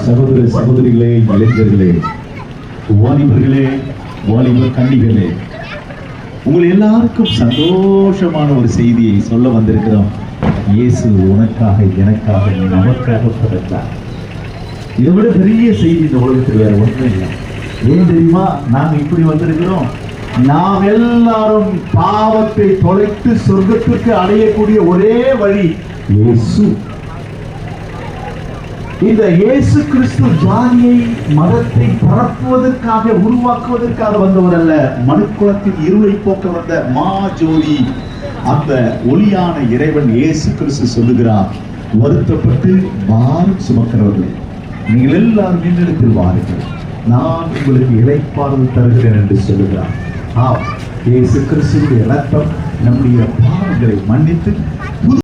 சகோதர சகோதரிகளே, இளைஞர்களே, வாலிபர்களே, வாலிப கன்னிகளே, உங்கள் எல்லாருக்கும் சந்தோஷமான ஒரு செய்தியை சொல்ல வந்திருக்கிறோம். இயேசு உனக்காக, எனக்காக, நமக்காக பிறந்தார். இதை விட பெரிய செய்தி இந்த உலகத்தில் வேற ஒன்றும் இல்லை. ஏன் தெரியுமா நாங்கள் இப்படி வந்திருக்கிறோம்? நாம் எல்லாரும் பாவத்தை தொலைத்து சொர்க்கத்திற்கு அடையக்கூடிய ஒரே வழி இயேசு. இந்த இயேசு கிறிஸ்து ஜாதியை, மதத்தை பரப்புவதற்காக, உருவாக்குவதற்காக வந்தவர் அல்ல. மனுக்குலத்தின் இருளை போக்க வந்த மா ஜோதி, அந்த ஒளியான இறைவன் இயேசு கிறிஸ்து சொல்லுகிறார், வருத்தப்பட்டு பாரம் சுமக்கிறவர்களே, நீங்கள் எல்லாரும் என்னிடத்தில் வாருங்கள், நான் உங்களுக்கு இளைப்பாறுதல் தருகிறேன் என்று சொல்லுகிறார். இயேசு கிறிஸ்துவின் இரத்தம் நம்முடைய பாவங்களை மன்னித்து